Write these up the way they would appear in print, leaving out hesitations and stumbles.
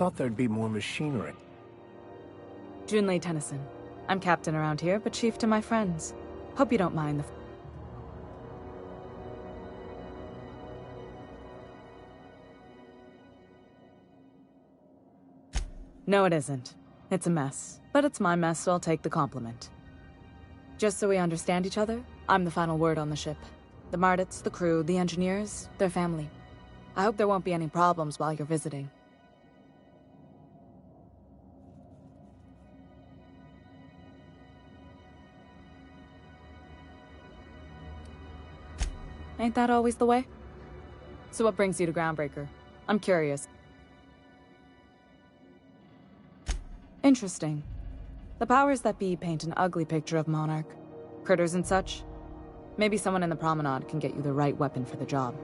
thought there'd be more machinery. Junlei Tennyson. I'm captain around here, but chief to my friends. Hope you don't mind the... No, it isn't. It's a mess. But it's my mess, so I'll take the compliment. Just so we understand each other, I'm the final word on the ship. The Mardits, the crew, the engineers, their family. I hope there won't be any problems while you're visiting. Ain't that always the way? So what brings you to Groundbreaker? I'm curious. Interesting. The powers that be paint an ugly picture of Monarch. Critters and such. Maybe someone in the Promenade can get you the right weapon for the job.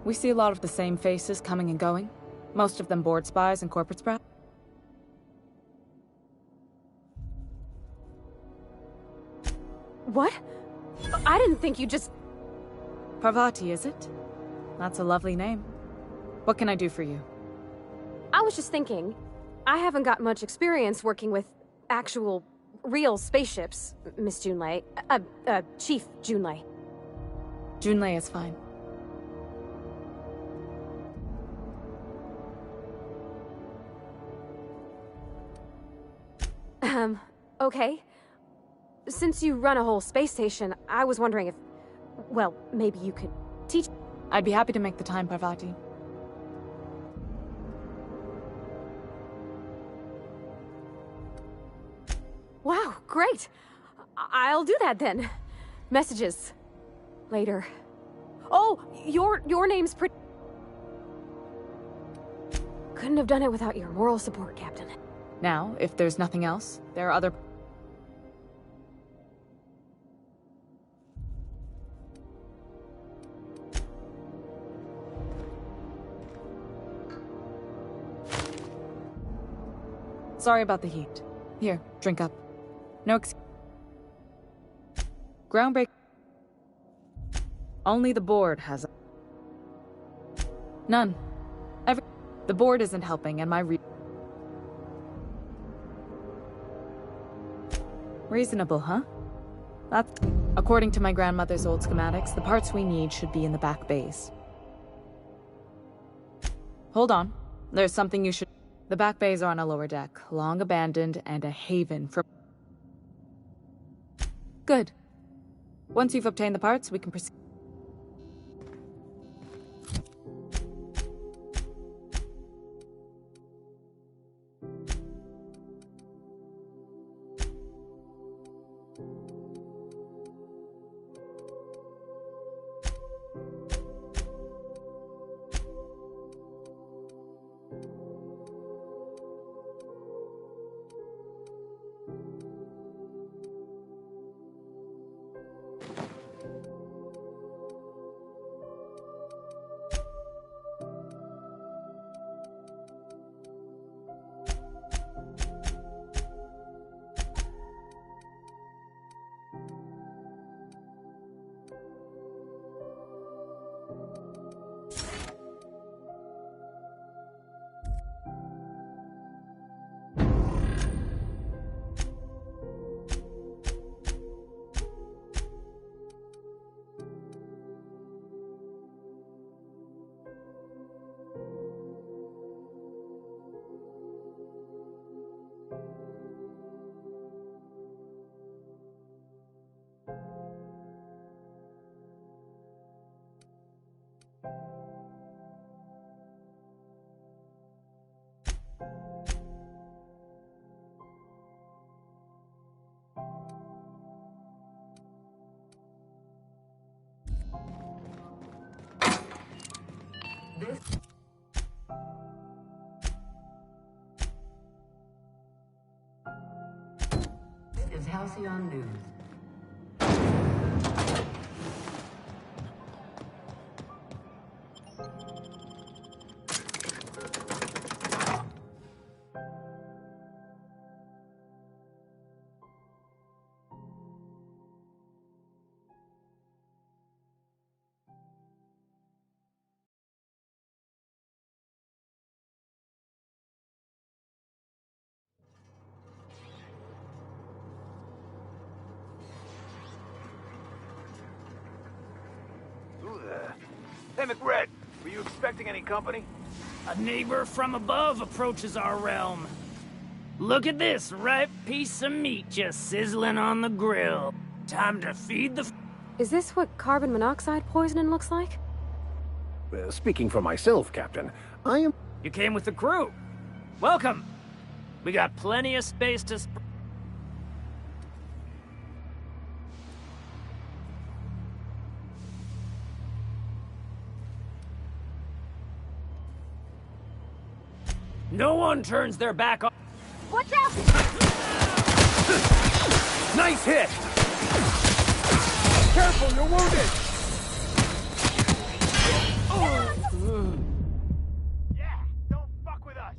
We see a lot of the same faces coming and going. Most of them board spies and corporate sprats. What? I didn't think you just... Parvati, is it? That's a lovely name. What can I do for you? I was just thinking, I haven't got much experience working with actual, real spaceships, Miss Junlei. Chief Junlei. Junlei is fine. Okay. Since you run a whole space station, I was wondering if... Well, maybe you could teach... I'd be happy to make the time, Parvati. Wow, great! I'll do that then. Messages. Later. Oh, your name's pretty... Couldn't have done it without your moral support, Captain. Now, if there's nothing else, there are other... Sorry about the heat. Here, drink up. No excuse. Groundbreak. Only the board has... None. The board isn't helping, and my Reasonable, huh? That's... According to my grandmother's old schematics, the parts we need should be in the back bays. Hold on. There's something you should... The back bays are on a lower deck, long abandoned, and a haven for... Good. Once you've obtained the parts, we can proceed. This is Halcyon News. Who the... Hey, McRed, were you expecting any company? A neighbor from above approaches our realm. Look at this ripe piece of meat just sizzling on the grill. Time to feed the... Is this what carbon monoxide poisoning looks like? Speaking for myself, Captain, I am... You came with the crew. Welcome. We got plenty of space to... No one turns their back on... Watch out! Nice hit! Careful, you're wounded! Yeah, don't fuck with us!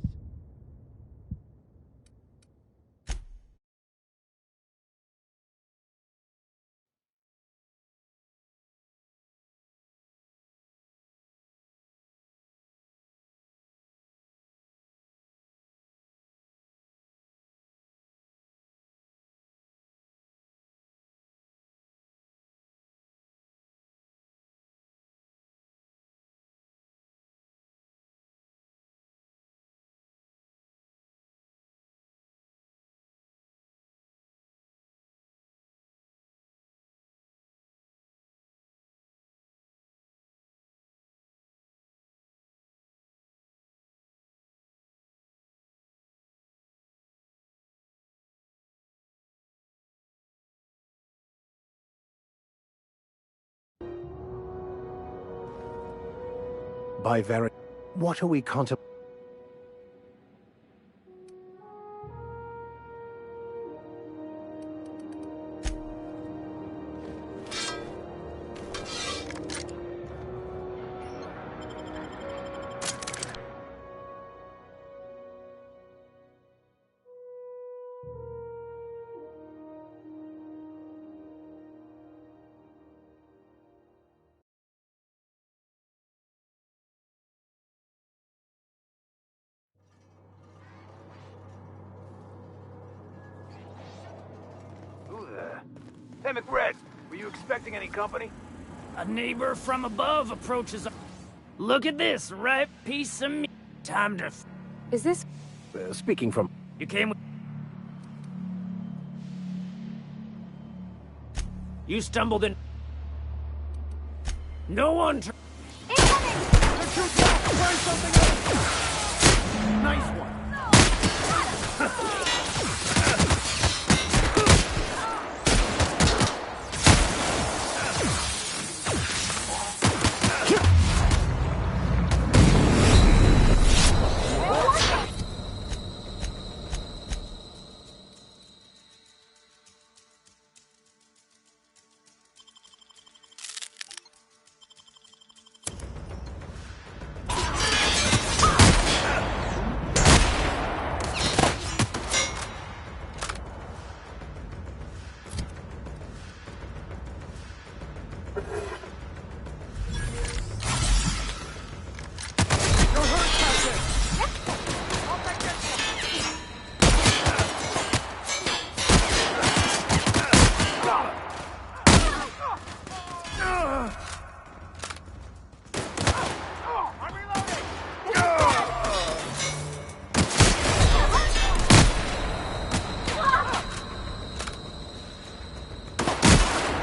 By very... What are we contemplating? Who the... Hey, McRed, were you expecting any company? A neighbor from above approaches... Look at this ripe piece of meat. Time to... Is this... Speaking from... You came with... You stumbled in... No one... Nice one!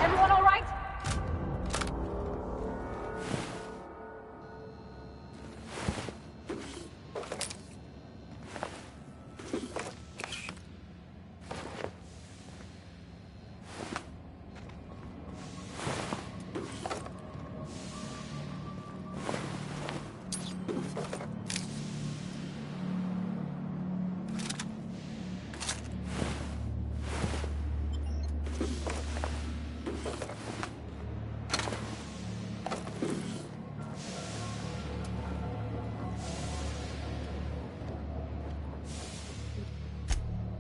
Everyone all right?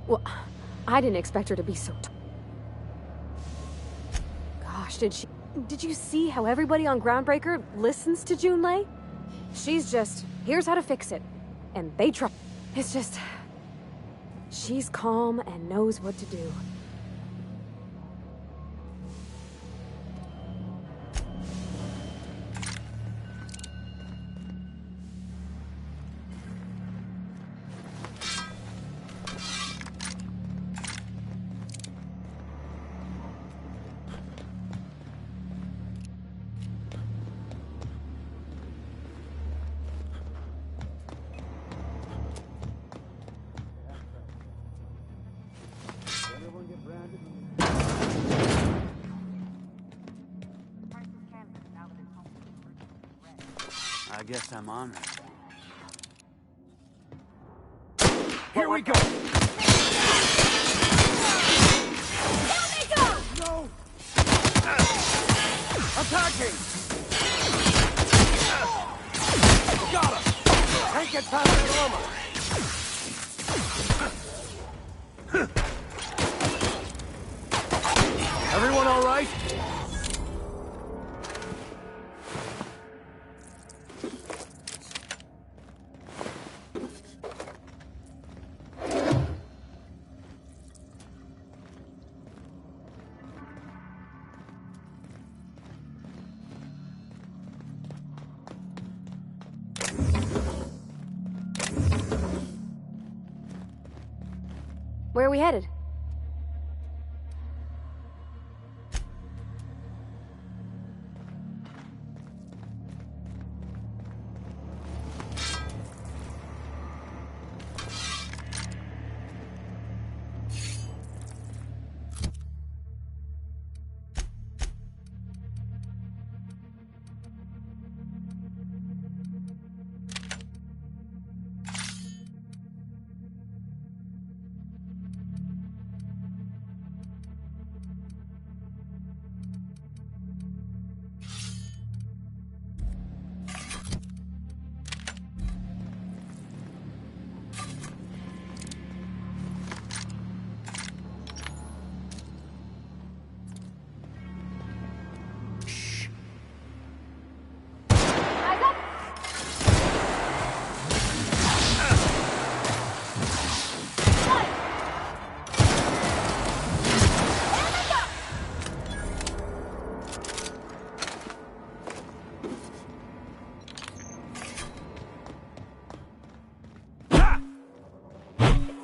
Well, I didn't expect her to be so... Gosh, did you see how everybody on Groundbreaker listens to Junlei? She's just, here's how to fix it. And they try. It's just... She's calm and knows what to do. I guess I'm honored. Here we go! No! Attacking! Got him! Can't get past that armor! Everyone all right? Where are we headed?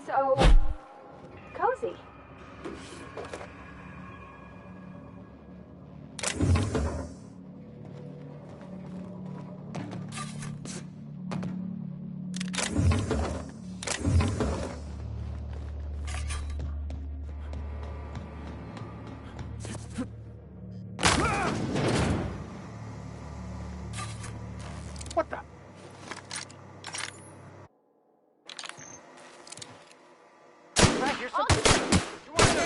So cozy. What the? Frank, you're something. You want to...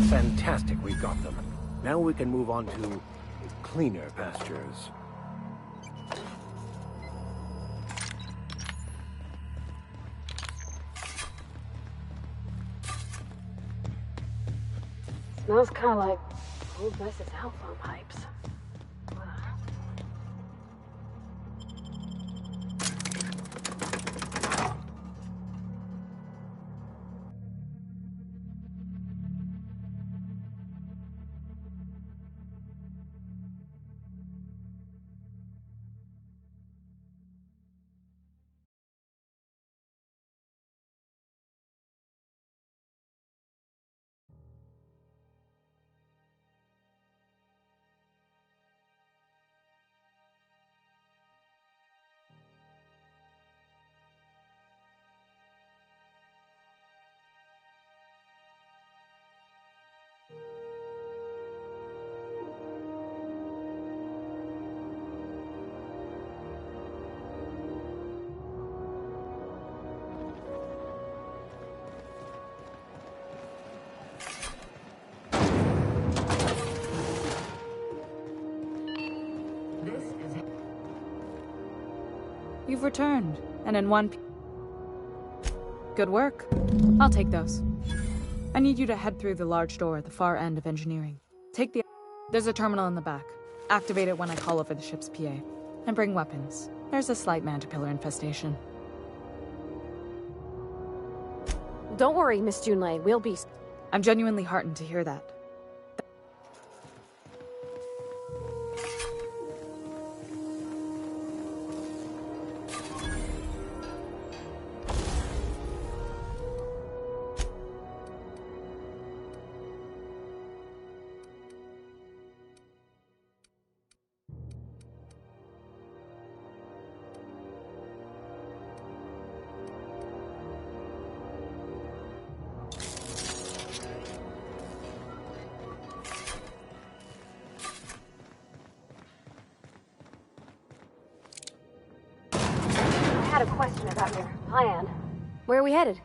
Fantastic, we've got them. Now we can move on to cleaner pastures. Smells kind of like old Wes's outflow pipes. You've returned, and in one... Good work. I'll take those. I need you to head through the large door at the far end of engineering. Take the... There's a terminal in the back. Activate it when I call over the ship's PA. And bring weapons. There's a slight man-to-pillar infestation. Don't worry, Miss Junlei. We'll be... I'm genuinely heartened to hear that. I had a question about your plan. Where are we headed?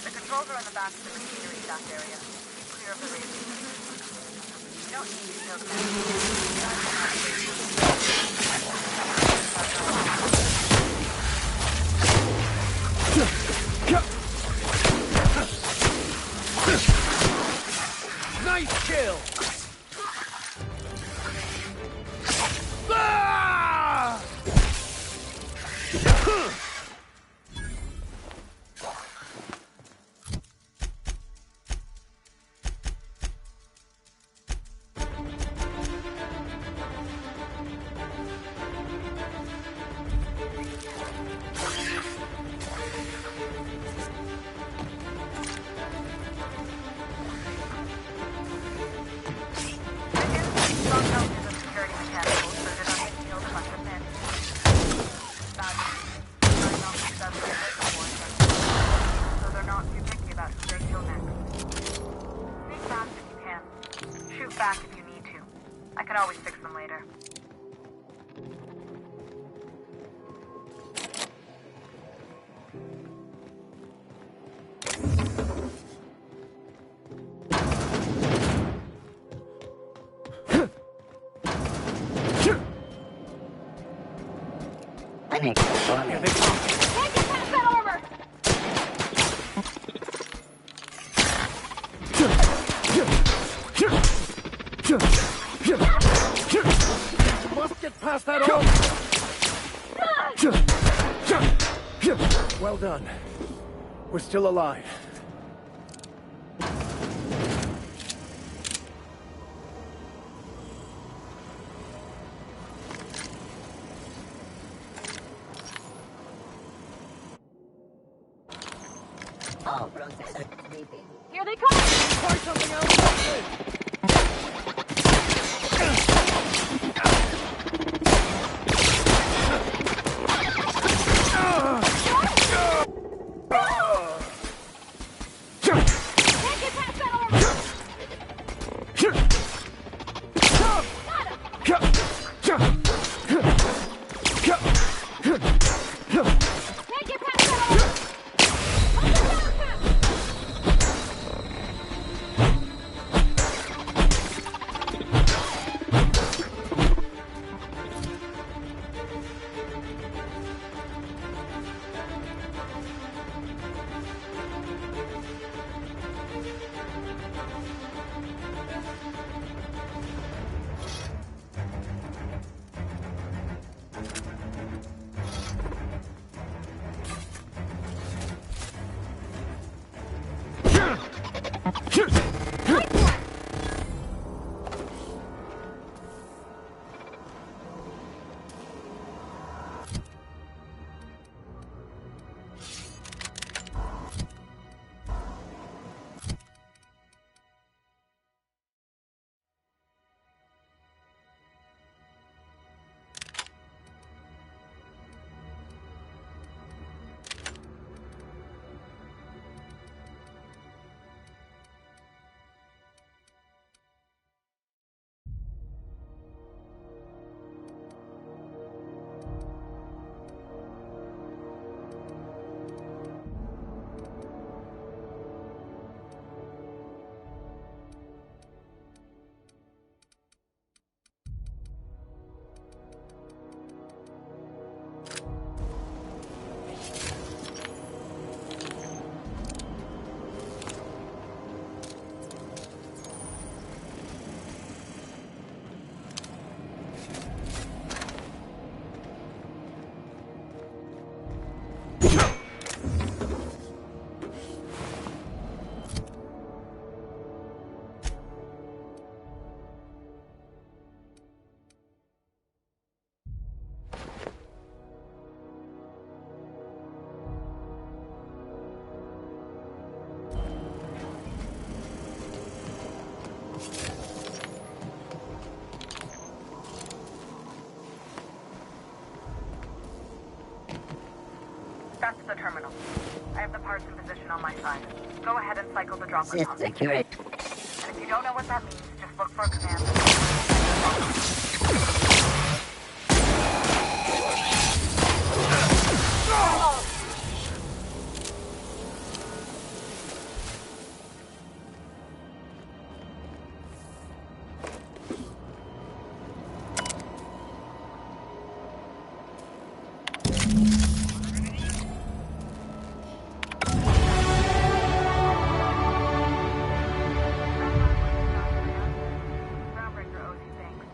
The controls are in the back of the machinery shaft area. Keep clear of the radius. You don't need details. Nice kill! Back if you need to. I can always fix them later. Can't get past that armor! Must get past that arm! Well done. We're still alive. Here they come! Try something else! Can't get past that armor! Can't get past that armor! Hold the That's the terminal. I have the parts in position on my side. Go ahead and cycle the dropper tunnel. And if you don't know what that means, just look for a command. Groundbreaker owes you thanks.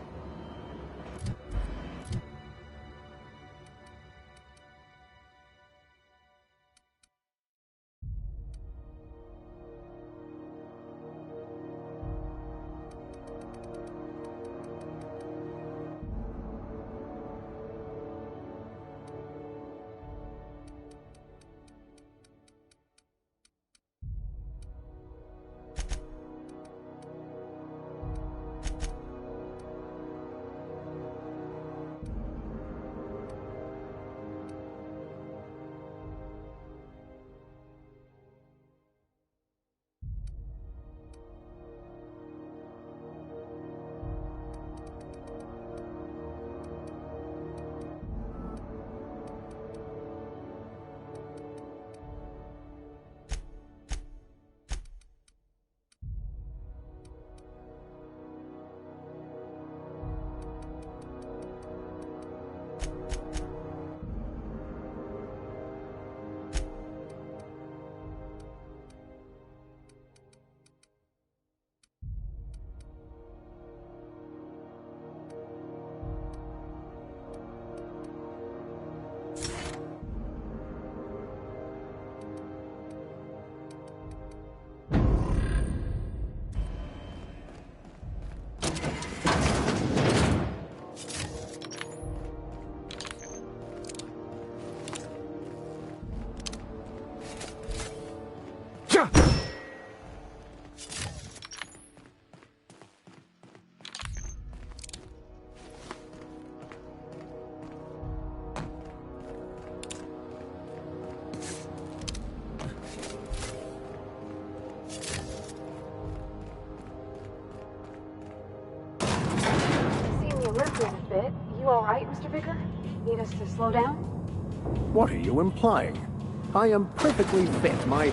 You all right, Mr. Vicker? Need us to slow down? What are you implying? I am perfectly fit. My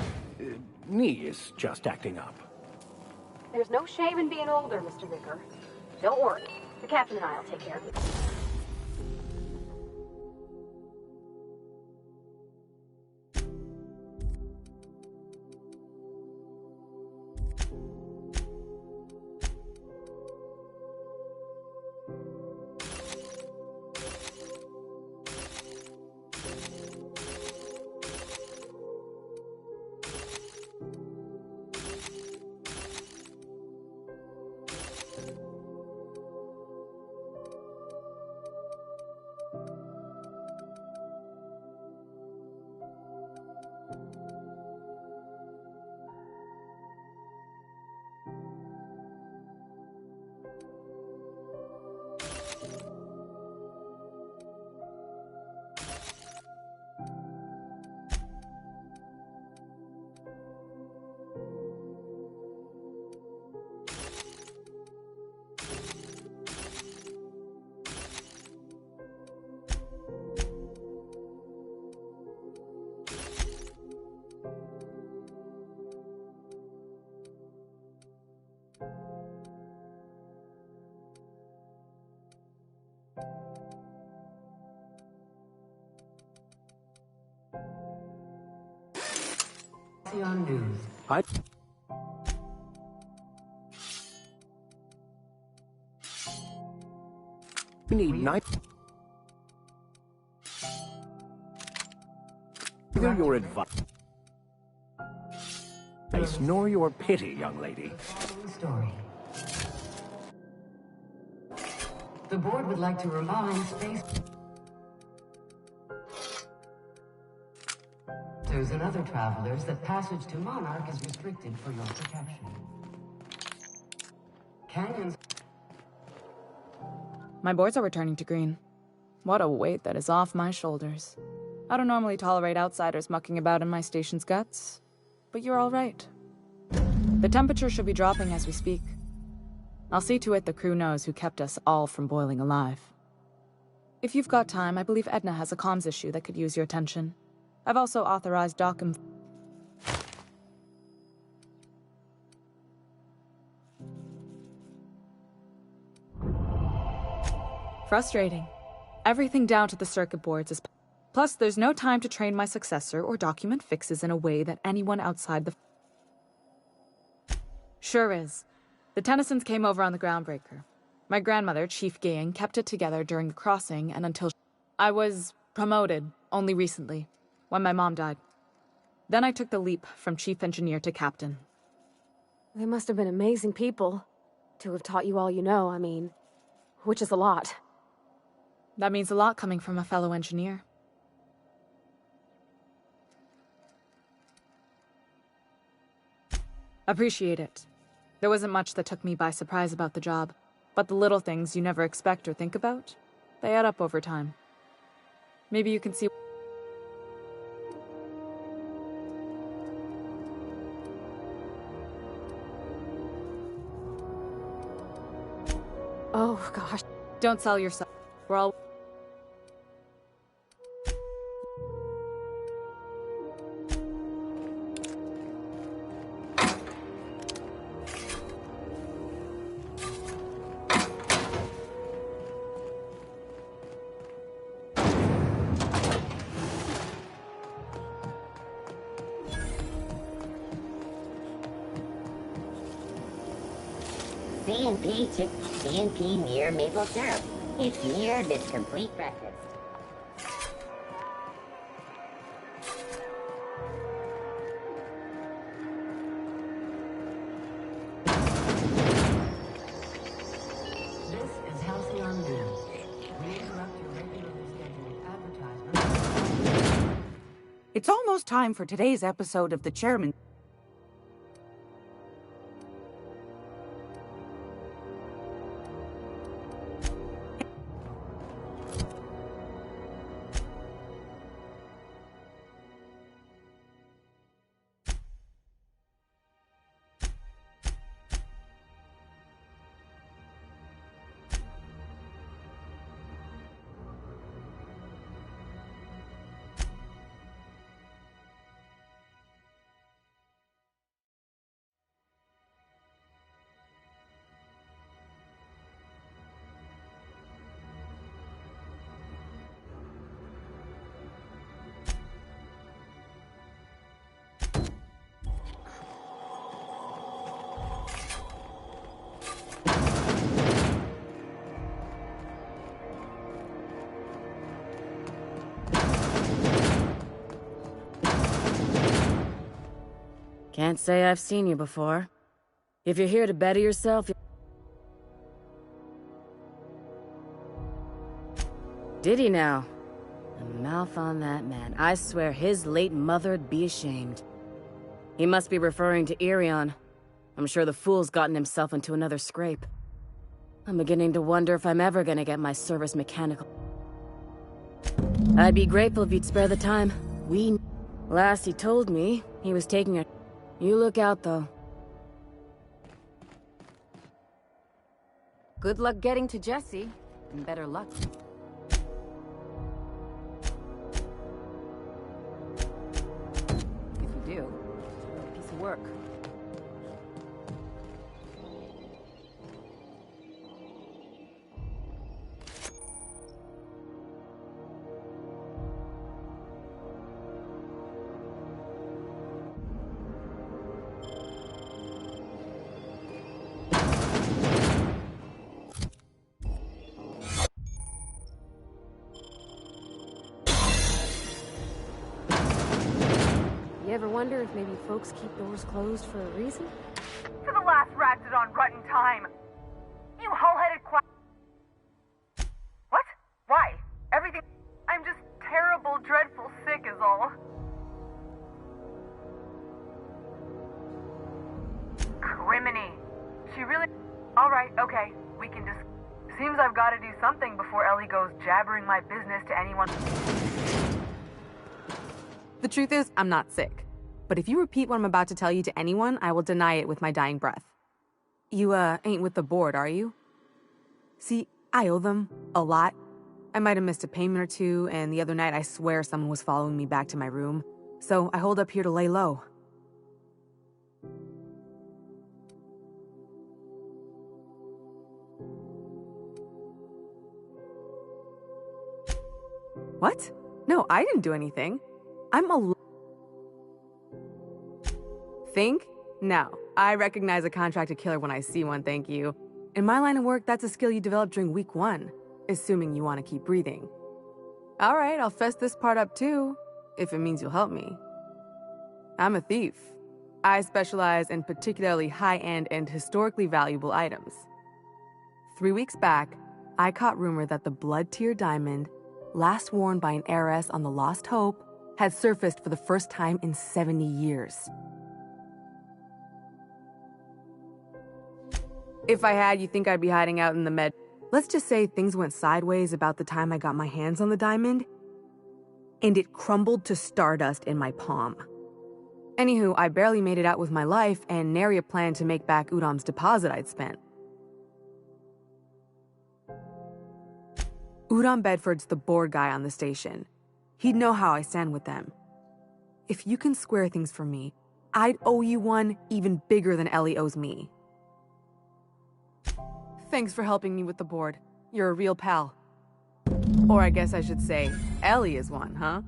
knee is just acting up. There's no shame in being older, Mr. Vicker. Don't worry. The captain and I will take care of it. On news. I need night. Neither your advice nor your pity, young lady. Story. The board would like to remind space and other travelers that passage to Monarch is restricted for your protection. Canyons. My boards are returning to green. What a weight that is off my shoulders. I don't normally tolerate outsiders mucking about in my station's guts, but you're all right. The temperature should be dropping as we speak. I'll see to it the crew knows who kept us all from boiling alive. If you've got time, I believe Edna has a comms issue that could use your attention. I've also authorized Dockham. Frustrating. Everything down to the circuit boards is... Plus, there's no time to train my successor or document fixes in a way that anyone outside the... Sure is. The Tennysons came over on the Groundbreaker. My grandmother, Chief Gaying, kept it together during the crossing and until... I was promoted only recently, when my mom died. Then I took the leap from Chief Engineer to Captain. They must have been amazing people to have taught you all you know, I mean, which is a lot. That means a lot coming from a fellow engineer. Appreciate it. There wasn't much that took me by surprise about the job, but the little things you never expect or think about, they add up over time. Maybe you can see... Oh, gosh. Don't sell yourself. We're all... CNP near maple syrup. It's near this complete breakfast. This is Halcyon News. We interrupt your regularly scheduled advertisement. It's almost time for today's episode of The Chairman. Can't say I've seen you before. If you're here to better yourself... Did he now? The mouth on that man. I swear his late mother'd be ashamed. He must be referring to Irion. I'm sure the fool's gotten himself into another scrape. I'm beginning to wonder if I'm ever gonna get my service mechanical. I'd be grateful if you'd spare the time. Last he told me, he was taking a... You look out, though. Good luck getting to Jesse, and better luck. If you do, a piece of work. You ever wonder if maybe folks keep doors closed for a reason? To the last ratchet on Rutton time. You hull-headed What? Why? Everything... I'm just terrible, dreadful sick is all. Criminy. She really... Alright, okay. We can just... Seems I've got to do something before Ellie goes jabbering my business to anyone. The truth is, I'm not sick. But if you repeat what I'm about to tell you to anyone, I will deny it with my dying breath. You, ain't with the board, are you? See, I owe them a lot. I might have missed a payment or two, and the other night I swear someone was following me back to my room. So I hold up here to lay low. What? No, I didn't do anything. I'm a... Think? No. I recognize a contracted killer when I see one, thank you. In my line of work, that's a skill you develop during week 1, assuming you want to keep breathing. Alright, I'll fess this part up too, if it means you'll help me. I'm a thief. I specialize in particularly high-end and historically valuable items. 3 weeks back, I caught rumor that the Blood Tier diamond, last worn by an heiress on the Lost Hope, had surfaced for the first time in 70 years. If I had, you think I'd be hiding out in the med... Let's just say things went sideways about the time I got my hands on the diamond, and it crumbled to stardust in my palm. Anywho, I barely made it out with my life, and nary a plan to make back Udam's deposit I'd spent. Udam Bedford's the board guy on the station. He'd know how I stand with them. If you can square things for me, I'd owe you one even bigger than Ellie owes me. Thanks for helping me with the board. You're a real pal. Or I guess I should say, Ellie is one, huh?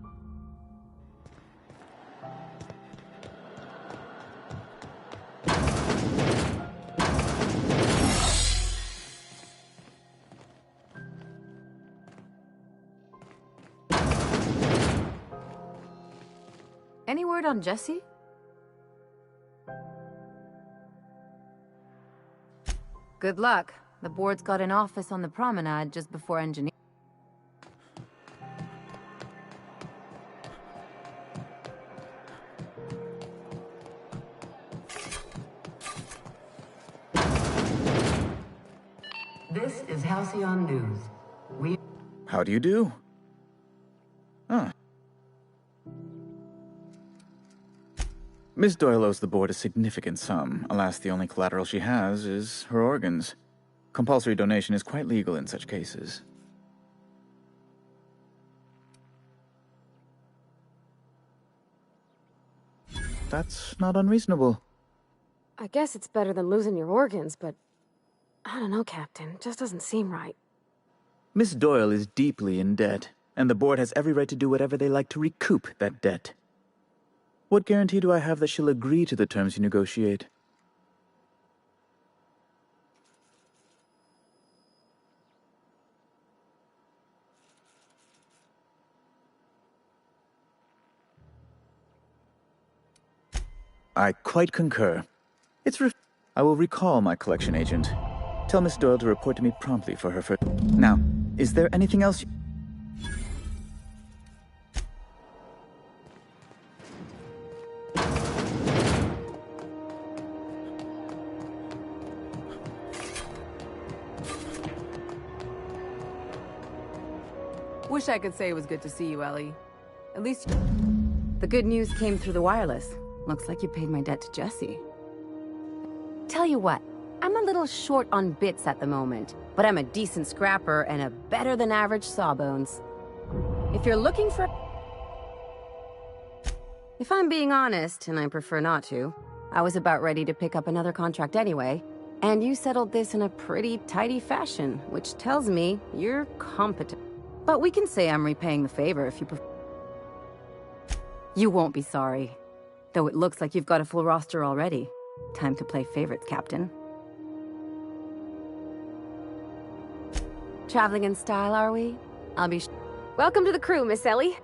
Any word on Jesse? Good luck. The board's got an office on the promenade just before engineering. This is Halcyon News. How do you do? Ah. Miss Doyle owes the board a significant sum. Alas, the only collateral she has is her organs. Compulsory donation is quite legal in such cases. That's not unreasonable. I guess it's better than losing your organs, but... I don't know, Captain. It just doesn't seem right. Miss Doyle is deeply in debt, and the board has every right to do whatever they like to recoup that debt. What guarantee do I have that she'll agree to the terms you negotiate? I quite concur. I will recall my collection agent. Tell Miss Doyle to report to me promptly for her first... Now, is there anything else... Wish I could say it was good to see you, Ellie. At least... The good news came through the wireless. Looks like you paid my debt to Jesse. Tell you what, I'm a little short on bits at the moment, but I'm a decent scrapper and a better-than-average sawbones. If you're looking for... If I'm being honest, and I prefer not to, I was about ready to pick up another contract anyway, and you settled this in a pretty tidy fashion, which tells me you're competent. But we can say I'm repaying the favor if you prefer. You won't be sorry. Though it looks like you've got a full roster already. Time to play favorites, Captain. Traveling in style, are we? I'll be... Welcome to the crew, Miss Ellie.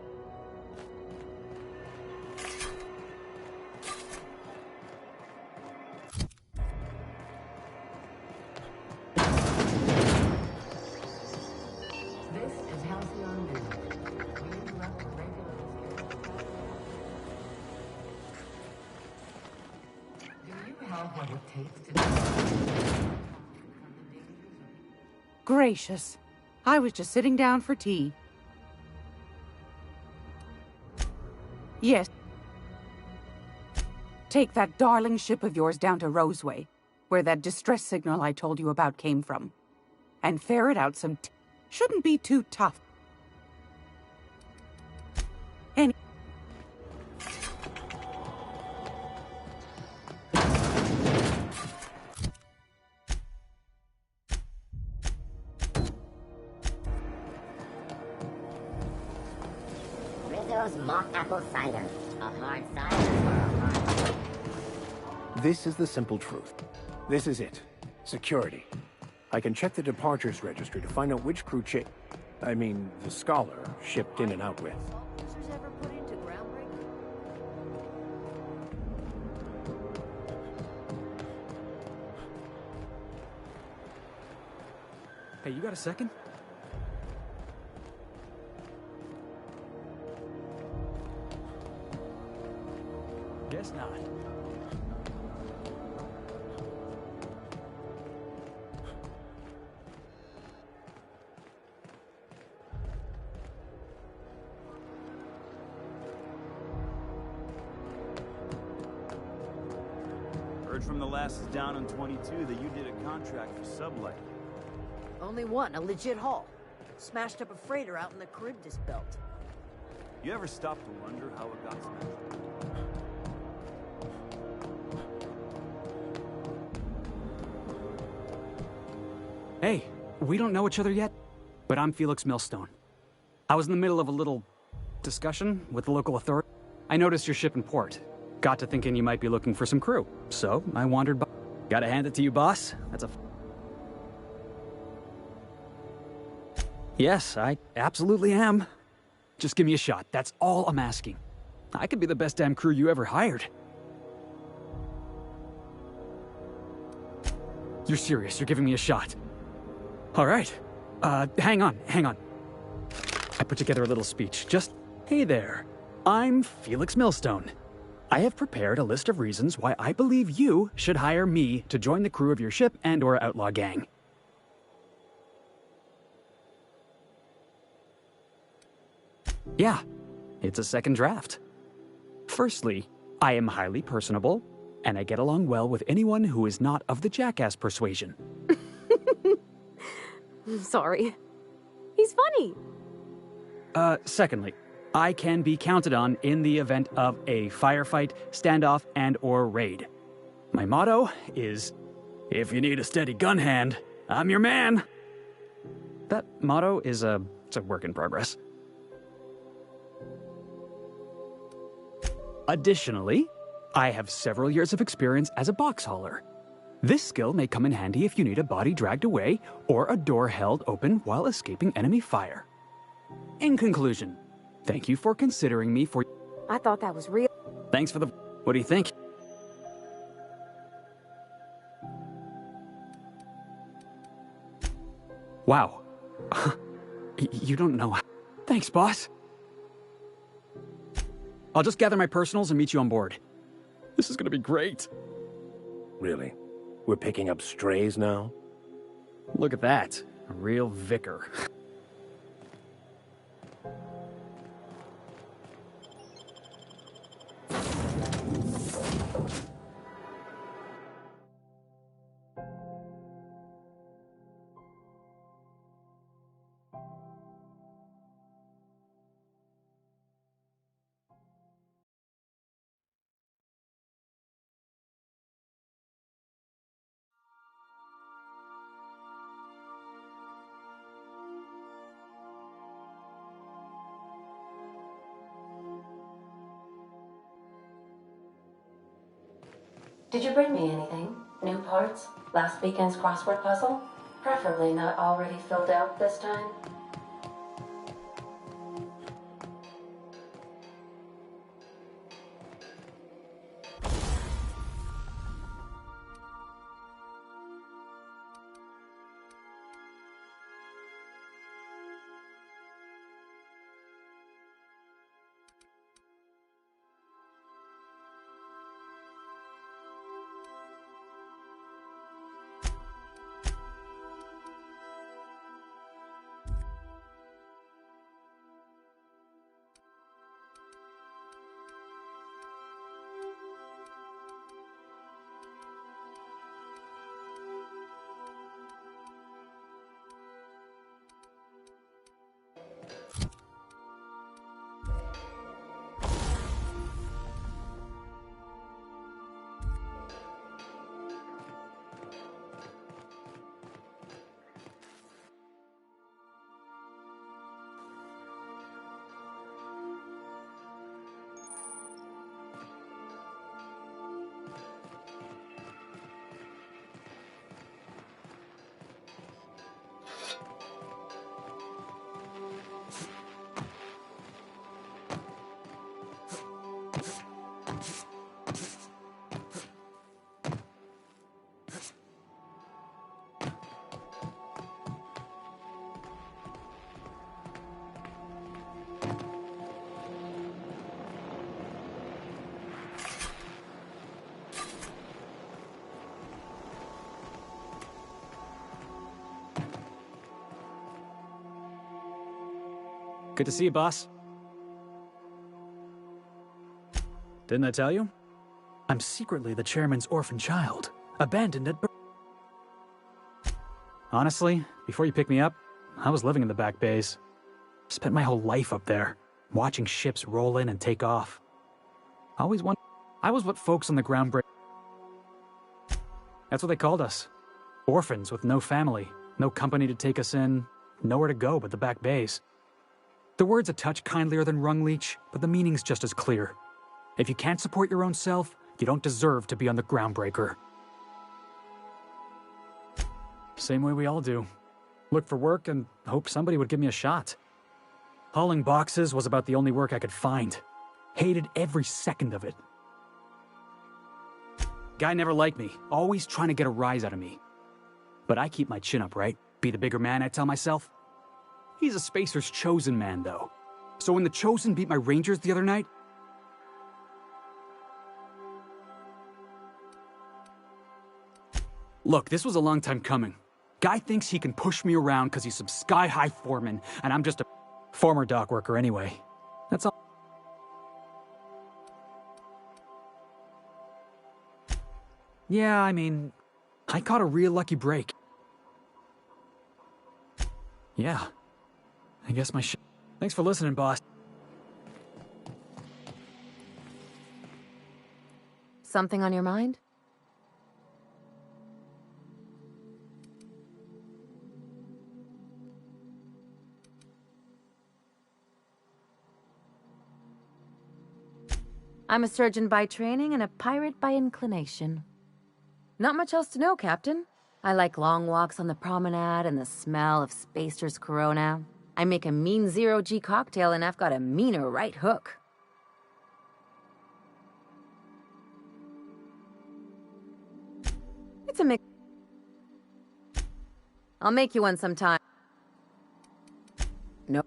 This is Halcyon News. We interrupt the regular schedule. Do you have what it takes to... Gracious. I was just sitting down for tea. Yes. Take that darling ship of yours down to Roseway, where that distress signal I told you about came from. And ferret out some shouldn't be too tough. Any Rizzo's mock apple cider. A hard cider for a hard... This is the simple truth. This is it. Security. I can check the departures registry to find out which crew the Scholar shipped in and out with. Hey, you got a second? Guess not. Heard from the lasses down on 22 that you did a contract for Sublight. Only one, a legit haul. Smashed up a freighter out in the Charybdis belt. You ever stop to wonder how it got smashed? Hey, we don't know each other yet, but I'm Felix Millstone. I was in the middle of a little discussion with the local authority. I noticed your ship in port. Got to thinking you might be looking for some crew, so I wandered by. Gotta hand it to you, boss. That's a... Yes, I absolutely am. Just give me a shot. That's all I'm asking. I could be the best damn crew you ever hired. You're serious. You're giving me a shot. All right. Hang on. I put together a little speech. Just, hey there. I'm Felix Millstone. I have prepared a list of reasons why I believe you should hire me to join the crew of your ship and/or outlaw gang. Yeah, it's a second draft. Firstly, I am highly personable, and I get along well with anyone who is not of the jackass persuasion. Sorry. He's funny. Secondly, I can be counted on in the event of a firefight, standoff, and/or raid. My motto is, if you need a steady gun hand, I'm your man. That motto is it's a work in progress. Additionally, I have several years of experience as a box hauler. This skill may come in handy if you need a body dragged away or a door held open while escaping enemy fire. In conclusion, thank you for considering me for... I thought that was real. Thanks for the... What do you think? Wow. You don't know... Thanks, boss. I'll just gather my personals and meet you on board. This is gonna be great. Really? We're picking up strays now? Look at that. A real vicar. Did you bring me anything? New parts? Last weekend's crossword puzzle? Preferably not already filled out this time. Good to see you, boss. Didn't I tell you? I'm secretly the chairman's orphan child, abandoned at birth. Honestly, before you picked me up, I was living in the back bays. Spent my whole life up there, watching ships roll in and take off. Always wondered, I was what folks on the ground break. That's what they called us. Orphans with no family, no company to take us in, nowhere to go but the back bays. The word's a touch kindlier than Rungleech, but the meaning's just as clear. If you can't support your own self, you don't deserve to be on the Groundbreaker. Same way we all do. Look for work and hope somebody would give me a shot. Hauling boxes was about the only work I could find. Hated every second of it. Guy never liked me, always trying to get a rise out of me. But I keep my chin up, right? Be the bigger man, I tell myself. He's a Spacer's chosen man, though. So when the Chosen beat my Rangers the other night... Look, this was a long time coming. Guy thinks he can push me around because he's some sky-high foreman, and I'm just a former dock worker anyway. That's all. Yeah, I mean, I caught a real lucky break. Yeah. I guess my Thanks for listening, boss. Something on your mind? I'm a surgeon by training and a pirate by inclination. Not much else to know, Captain. I like long walks on the promenade and the smell of Spacer's Corona. I make a mean zero-G cocktail and I've got a meaner right hook. It's a mix. I'll make you one sometime. No.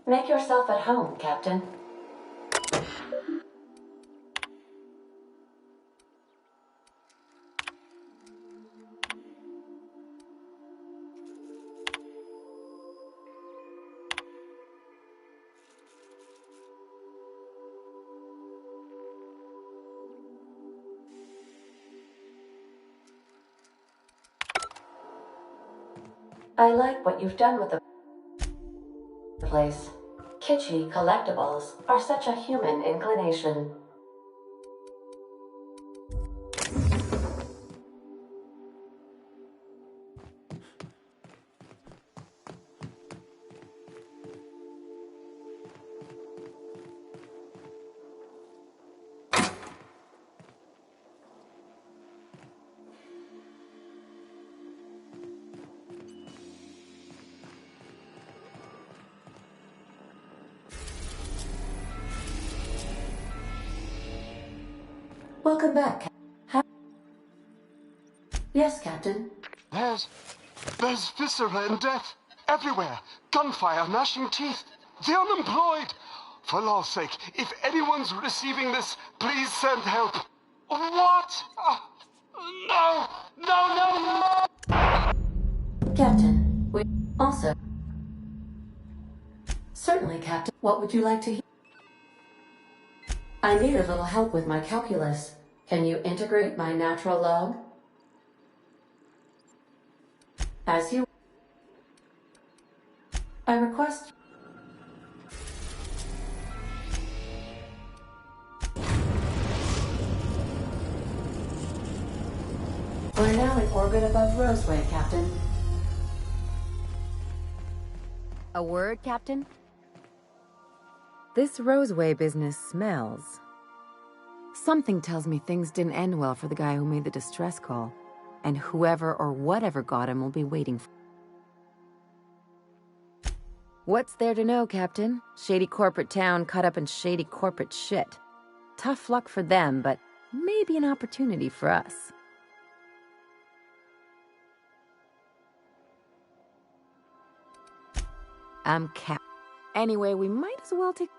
Make yourself at home, Captain. I like what you've done with the place. Kitschy collectibles are such a human inclination. Welcome back. Yes, Captain. There's viscera and death everywhere. Gunfire, gnashing teeth. The unemployed. For law's sake, if anyone's receiving this, please send help. What? No! No! Captain, we also... Certainly, Captain. What would you like to hear? I need a little help with my calculus. Can you integrate my natural log? As you... I request... We're now in orbit above Roseway, Captain. A word, Captain? This Roseway business smells. Something tells me things didn't end well for the guy who made the distress call. And whoever or whatever got him will be waiting for. What's there to know, Captain? Shady corporate town caught up in shady corporate shit. Tough luck for them, but maybe an opportunity for us. I'm Cap. Anyway, we might as well take...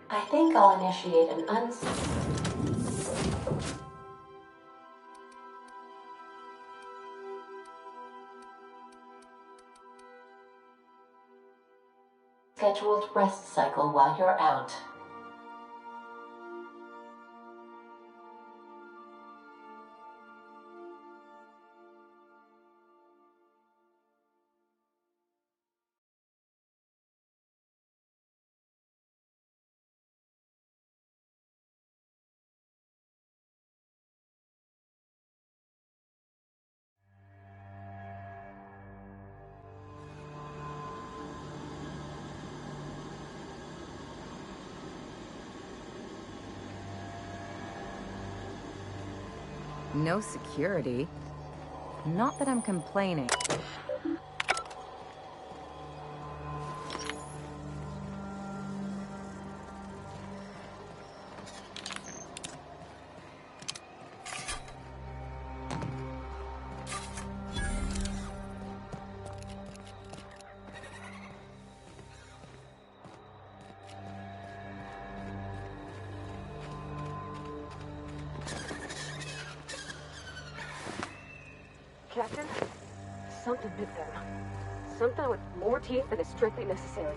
I think I'll initiate an scheduled rest cycle while you're out. No security. Not that I'm complaining. Captain, something bit them. Something with more teeth than is strictly necessary.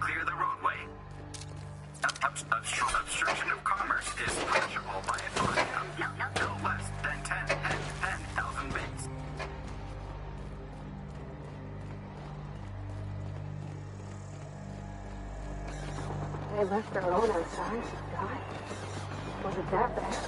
Clear the roadway. Obstruction of commerce is punishable by a fine of no less than 10,000 bits. They left their own outside. God, was it that bad?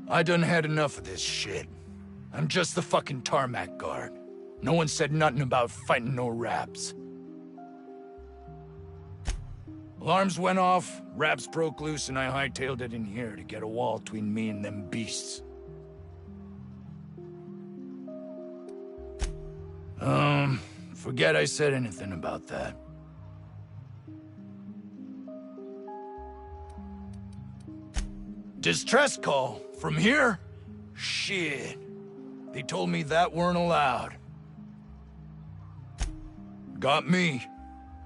I done had enough of this shit. I'm just the fucking tarmac guard. No one said nothing about fighting no raps. Alarms went off, raps broke loose, and I hightailed it in here to get a wall between me and them beasts. Forget I said anything about that. Distress call? From here? Shit. They told me that weren't allowed. Got me.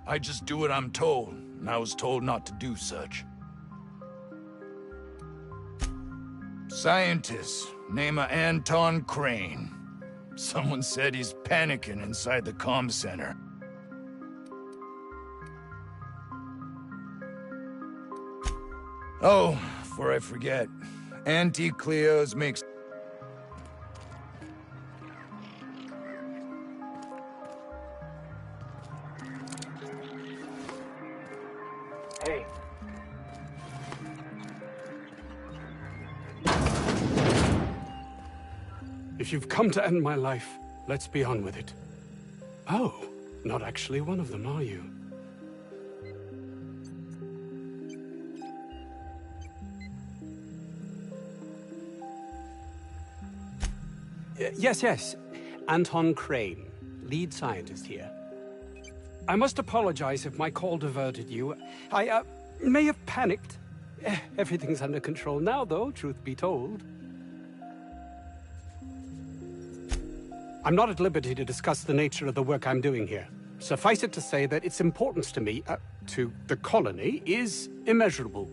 I just do what I'm told, and I was told not to do such. Scientist, name of Anton Crane. Someone said he's panicking inside the comm center. Oh, before I forget, Auntie Cleo's makes... If you've come to end my life, let's be on with it. Oh, not actually one of them, are you? Yes. Anton Crane, lead scientist here. I must apologize if my call diverted you. I may have panicked. Everything's under control now, though, truth be told. I'm not at liberty to discuss the nature of the work I'm doing here. Suffice it to say that its importance to me, to the colony, is immeasurable.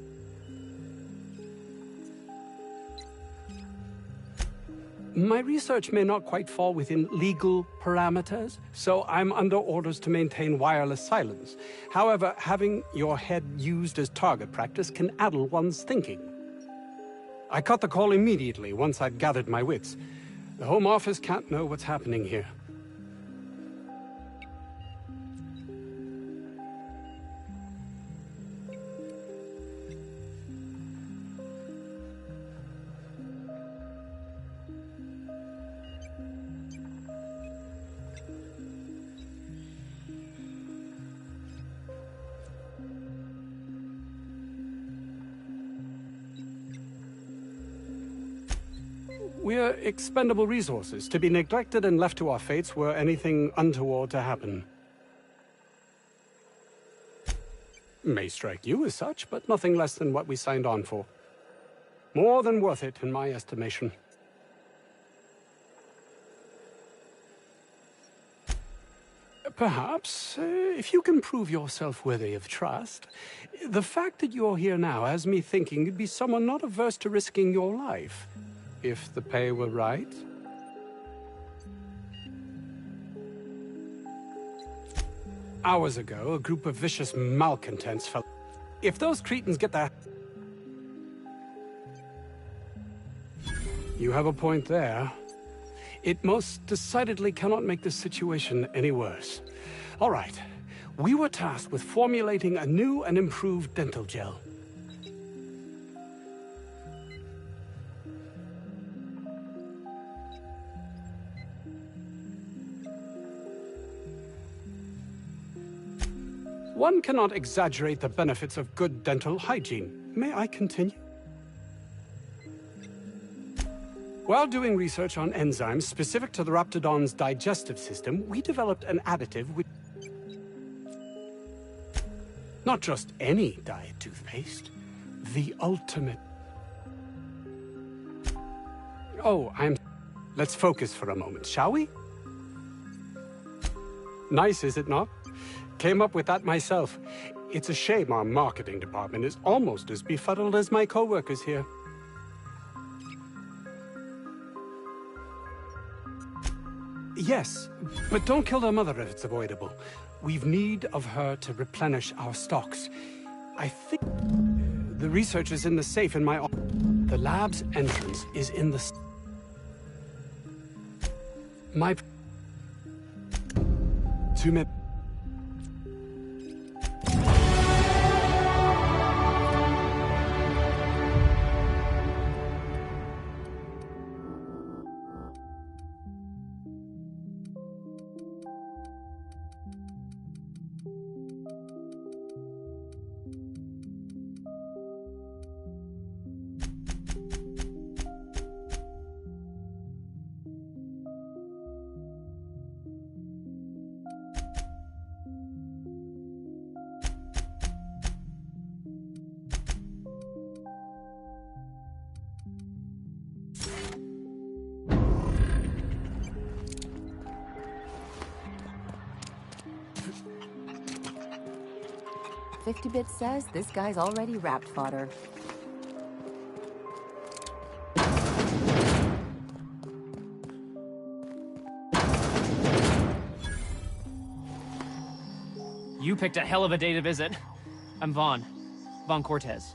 My research may not quite fall within legal parameters, so I'm under orders to maintain wireless silence. However, having your head used as target practice can addle one's thinking. I cut the call immediately once I'd gathered my wits. The Home Office can't know what's happening here. We're expendable resources, to be neglected and left to our fates were anything untoward to happen. May strike you as such, but nothing less than what we signed on for. More than worth it, in my estimation. Perhaps, if you can prove yourself worthy of trust, the fact that you're here now has me thinking you'd be someone not averse to risking your life. If the pay were right. Hours ago, a group of vicious malcontents fell. If those cretins get their... You have a point there. It most decidedly cannot make the situation any worse. All right. We were tasked with formulating a new and improved dental gel. One cannot exaggerate the benefits of good dental hygiene. May I continue? While doing research on enzymes specific to the Raptidon's digestive system, we developed an additive which... Not just any diet toothpaste, the ultimate... Oh, Let's focus for a moment, shall we? Nice, is it not? Came up with that myself. It's a shame our marketing department is almost as befuddled as my co-workers here. Yes, but don't kill their mother if it's avoidable. We've need of her to replenish our stocks. I think the research is in the safe in my office. The lab's entrance is in the... My... 2 minutes. .50-bit says this guy's already wrapped fodder. You picked a hell of a day to visit. I'm Vaughn. Vaughn Cortez.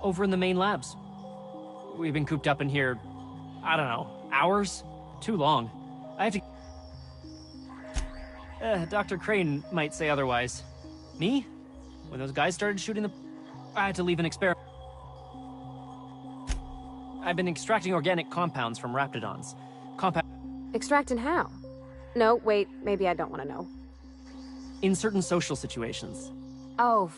Over in the main labs. We've been cooped up in here, I don't know, hours? Too long. I have to... Dr. Crane might say otherwise. Me? When those guys started shooting the... I had to leave an experiment. I've been extracting organic compounds from raptidons. Extracting how? No, wait, maybe I don't want to know. In certain social situations. Oh,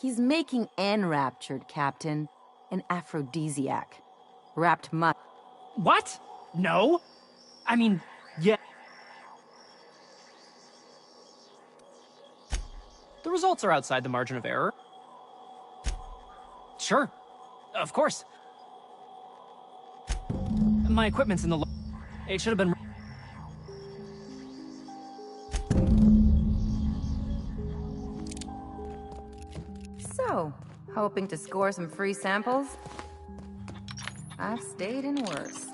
he's making enraptured, Captain. An aphrodisiac. Wrapped mud. What? No? I mean, yeah. The results are outside the margin of error. Sure. Of course. My equipment's in the it should have been... So, hoping to score some free samples? I've stayed in worse.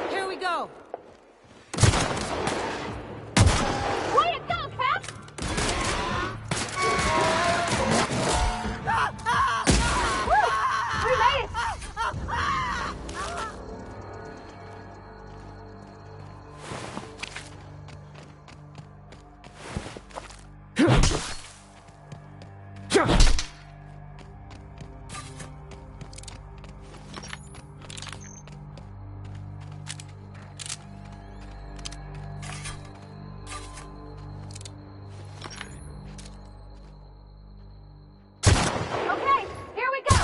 Here we go! Way to go, Cap! Woo! We made it! Okay, here we go!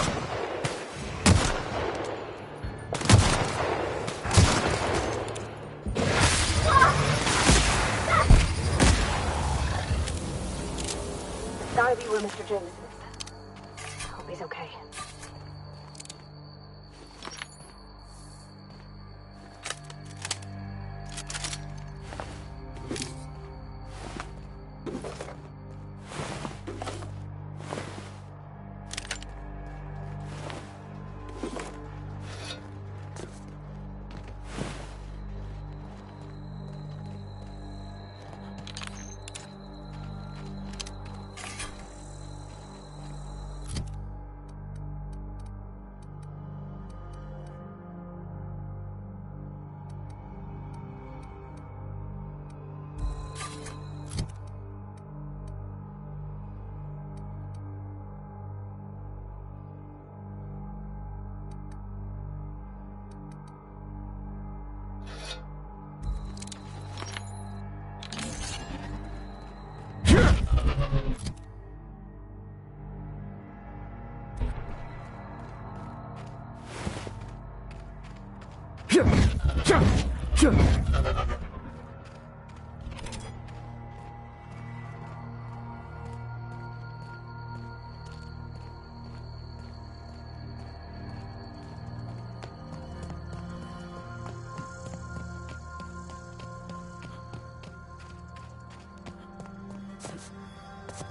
It's gotta be where Mr. James is. Hope he's okay.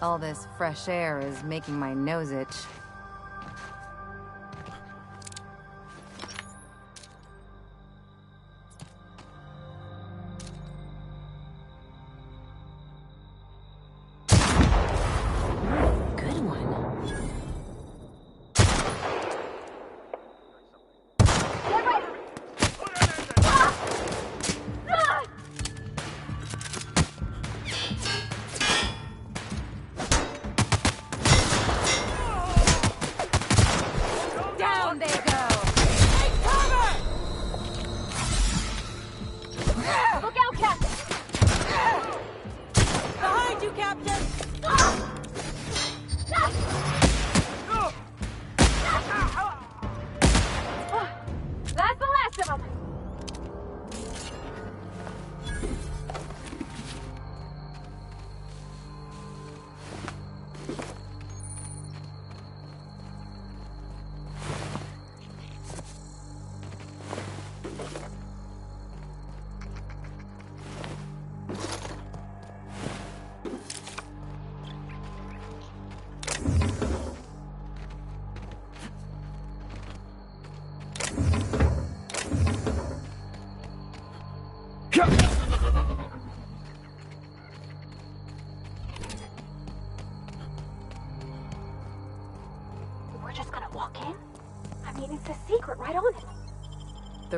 All this fresh air is making my nose itch. Good one. Down they go! Take cover! Look out, Captain! Behind you, Captain! That's the last of them!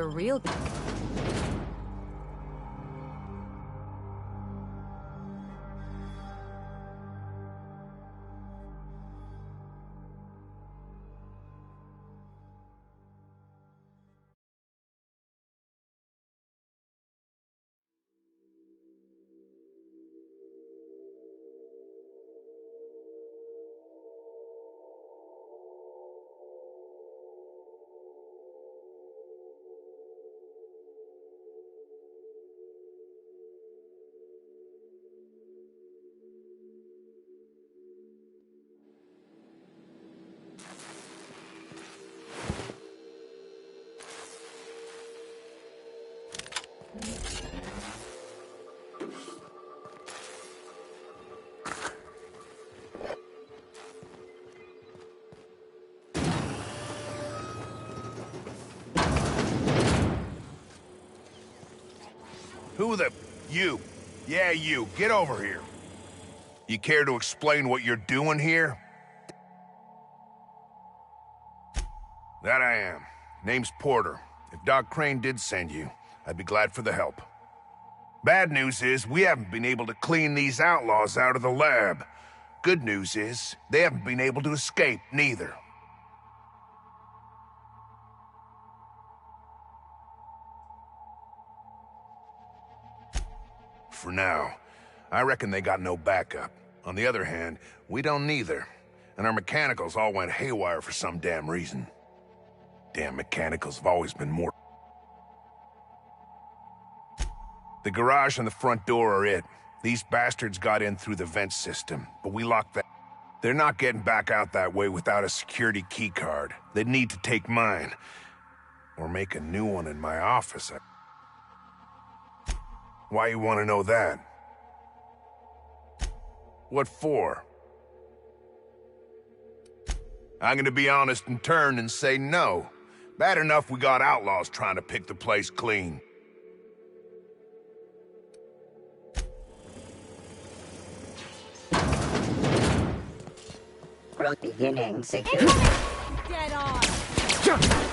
the real... Who the... You. Yeah, you. Get over here. You care to explain what you're doing here? That I am. Name's Porter. If Doc Crane did send you, I'd be glad for the help. Bad news is, we haven't been able to clean these outlaws out of the lab. Good news is, they haven't been able to escape, neither. For now. I reckon they got no backup. On the other hand, we don't neither. And our mechanicals all went haywire for some damn reason. Damn mechanicals have always been more... The garage and the front door are it. These bastards got in through the vent system, but we locked that. They're not getting back out that way without a security key card. They'd need to take mine. Or make a new one in my office. Why you want to know that? What for? I'm gonna be honest and turn and say no. Bad enough we got outlaws trying to pick the place clean. Beginning security. Dead on!